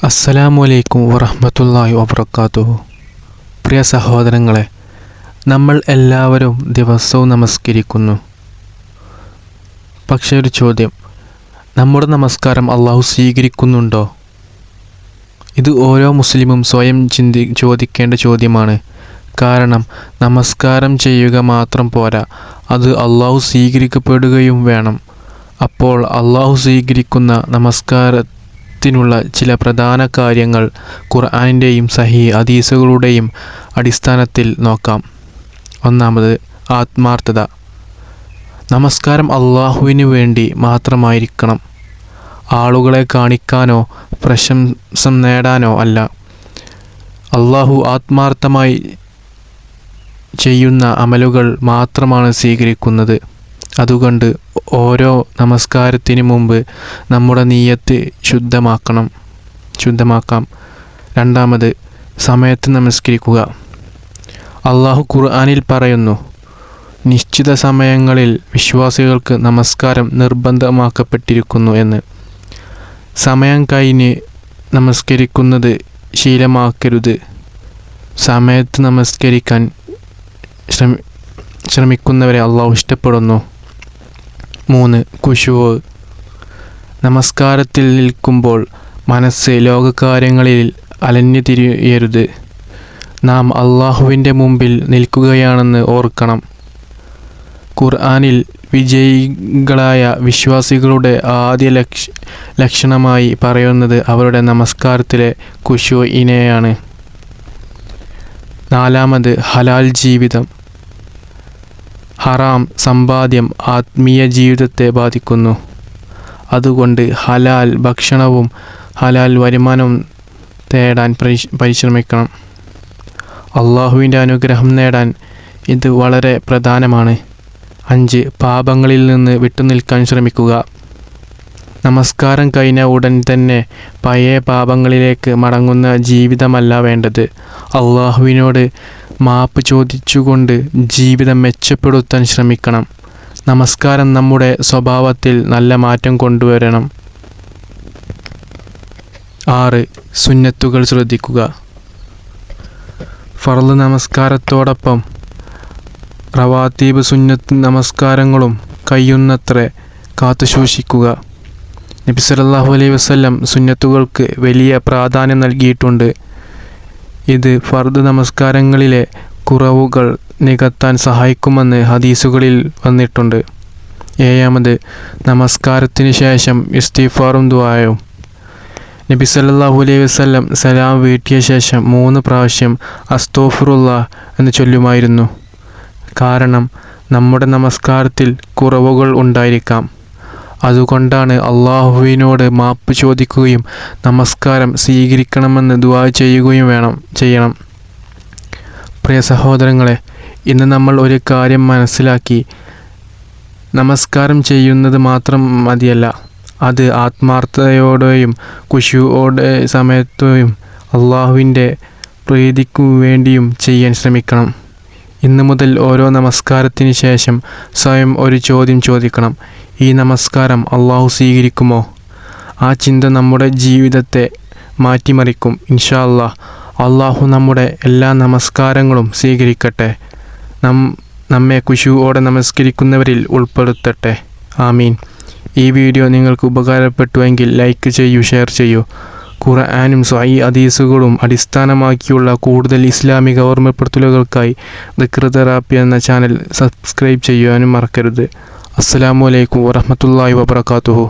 അസ്സലാമു അലൈക്കും വറഹ്മത്തുള്ളാഹി വബറകാതുഹു. പ്രിയ സഹോദരങ്ങളെ, നമ്മൾ എല്ലാവരും ദിവസവും നമസ്കരിക്കുന്നു. പക്ഷേ ഒരു ചോദ്യം, നമ്മുടെ നമസ്കാരം അള്ളാഹു സ്വീകരിക്കുന്നുണ്ടോ? ഇത് ഓരോ മുസ്ലിമും സ്വയം ചോദിക്കേണ്ട ചോദ്യമാണ്. കാരണം നമസ്കാരം ചെയ്യുക മാത്രം പോരാ, അത് അള്ളാഹു സ്വീകരിക്കപ്പെടുകയും വേണം. അപ്പോൾ അള്ളാഹു സ്വീകരിക്കുന്ന നമസ്കാരത്തിനുള്ള ചില പ്രധാന കാര്യങ്ങൾ ഖുർആനിൻ്റെയും സഹീഹ് ഹദീസുകളുടെയും അടിസ്ഥാനത്തിൽ നോക്കാം. ഒന്നാമത്, ആത്മാർത്ഥത. നമസ്കാരം അള്ളാഹുവിന് വേണ്ടി മാത്രമായിരിക്കണം. ആളുകളെ കാണിക്കാനോ പ്രശംസ നേടാനോ അല്ല. അള്ളാഹു ആത്മാർത്ഥമായി ചെയ്യുന്ന അമലുകൾ മാത്രമാണ് സ്വീകരിക്കുന്നത്. അതുകൊണ്ട് ഓരോ നമസ്കാരത്തിന് മുമ്പ് നമ്മുടെ നിയ്യത്ത് ശുദ്ധമാക്കാം. രണ്ടാമത്, സമയത്ത് നമസ്കരിക്കുക. അള്ളാഹു ഖുർആനിൽ പറയുന്നു, നിശ്ചിത സമയങ്ങളിൽ വിശ്വാസികൾക്ക് നമസ്കാരം നിർബന്ധമാക്കപ്പെട്ടിരിക്കുന്നു എന്ന്. സമയം കഴിഞ്ഞ് നമസ്കരിക്കുന്നത് ശീലമാക്കരുത്. സമയത്ത് നമസ്കരിക്കാൻ ശ്രമിക്കുന്നവരെ അള്ളാഹു ഇഷ്ടപ്പെടുന്നു. 3. ഖുശൂഅ്. നമസ്കാരത്തിൽ നിൽക്കുമ്പോൾ മനസ്സ് ലോകകാര്യങ്ങളിൽ അലഞ്ഞു തിരിയരുത്. നാം അള്ളാഹുവിൻ്റെ മുമ്പിൽ നിൽക്കുകയാണെന്ന് ഓർക്കണം. ഖുർആനിൽ വിജയികളായ വിശ്വാസികളുടെ ആദ്യ ലക്ഷണമായി പറയുന്നത് അവരുടെ നമസ്കാരത്തിലെ ഖുശൂഇനെയാണ്. 4. ഹലാൽ ജീവിതം. ഹറാം സമ്പാദ്യം ആത്മീയ ജീവിതത്തെ ബാധിക്കുന്നു. അതുകൊണ്ട് ഹലാൽ ഭക്ഷണവും ഹലാൽ വരുമാനവും തേടാൻ പരിശ്രമിക്കണം. അള്ളാഹുവിൻ്റെ അനുഗ്രഹം നേടാൻ ഇത് വളരെ പ്രധാനമാണ്. 5. പാപങ്ങളിൽ നിന്ന് വിട്ടുനിൽക്കാൻ ശ്രമിക്കുക. നമസ്കാരം കഴിഞ്ഞ ഉടൻ തന്നെ പഴയ പാപങ്ങളിലേക്ക് മടങ്ങുന്ന ജീവിതമല്ല വേണ്ടത്. അള്ളാഹുവിനോട് മാപ്പ് ചോദിച്ചുകൊണ്ട് ജീവിതം മെച്ചപ്പെടുത്താൻ ശ്രമിക്കണം. നമസ്കാരം നമ്മുടെ സ്വഭാവത്തിൽ നല്ല മാറ്റം കൊണ്ടുവരണം. 6. സുന്നത്തുകൾ ശ്രദ്ധിക്കുക. ഫർള് നമസ്കാരത്തോടൊപ്പം റവാത്തീബ് സുന്നത്ത് നമസ്കാരങ്ങളും കഴിയുന്നത്ര കാത്തുസൂക്ഷിക്കുക. നബി സല്ലല്ലാഹു അലൈഹി വസല്ലം സുന്നത്തുകൾക്ക് വലിയ പ്രാധാന്യം നൽകിയിട്ടുണ്ട്. ഇത് ഫർദ് നമസ്കാരങ്ങളിലെ കുറവുകൾ നികത്താൻ സഹായിക്കുമെന്ന് ഹദീസുകളിൽ വന്നിട്ടുണ്ട്. 7. നമസ്കാരത്തിന് ശേഷം ഇസ്തിഗ്ഫാറും ദുആയും. നബി സല്ലല്ലാഹു അലൈഹി വസല്ലം സലാം വീട്ടിയ ശേഷം 3 പ്രാവശ്യം അസ്തഗ്ഫിറുല്ലാഹ് എന്ന് ചൊല്ലുമായിരുന്നു. കാരണം നമ്മുടെ നമസ്കാരത്തിൽ കുറവുകൾ ഉണ്ടായിരിക്കാം. അതുകൊണ്ടാണ് അള്ളാഹുവിനോട് മാപ്പ് ചോദിക്കുകയും നമസ്കാരം സ്വീകരിക്കണമെന്ന് ദുആ ചെയ്യുകയും ചെയ്യണം. പ്രിയ സഹോദരങ്ങളെ, ഇന്ന് നമ്മൾ ഒരു കാര്യം മനസ്സിലാക്കി. നമസ്കാരം ചെയ്യുന്നത് മാത്രം മതിയല്ല, അത് ആത്മാർത്ഥതയോടെയും ഖുശൂഅോടെ സമയത്തെയും അള്ളാഹുവിൻ്റെ പ്രീതിക്കു വേണ്ടിയും ചെയ്യാൻ ശ്രമിക്കണം. ഇന്നു മുതൽ ഓരോ നമസ്കാരത്തിന് ശേഷം സ്വയം ഒരു ചോദ്യം ചോദിക്കണം: ഈ നമസ്കാരം അള്ളാഹു സ്വീകരിക്കുമോ? ആ ചിന്ത നമ്മുടെ ജീവിതത്തെ മാറ്റിമറിക്കും. ഇൻഷാ അല്ലാഹ്. അള്ളാഹു നമ്മുടെ എല്ലാ നമസ്കാരങ്ങളും സ്വീകരിക്കട്ടെ. നമ്മെ ഖുശൂഅോടെ നമസ്കരിക്കുന്നവരിൽ ഉൾപ്പെടുത്തട്ടെ. ആമീൻ. ഈ വീഡിയോ നിങ്ങൾക്ക് ഉപകാരപ്പെട്ടുവെങ്കിൽ ലൈക്ക് ചെയ്യൂ, ഷെയർ ചെയ്യൂ. ഖുർആനും സഹീഹ് ഹദീസുകളും അടിസ്ഥാനമാക്കിയുള്ള കൂടുതൽ ഇസ്ലാമിക ഓർമ്മപ്പെടുത്തലുകൾക്കായി ദിക്ർ തെറാപ്പി എന്ന ചാനൽ സബ്സ്ക്രൈബ് ചെയ്യാനും മറക്കരുത്. അസ്സലാമു അലൈക്കും വറഹ്മത്തുള്ളാഹി വബറകാതുഹു.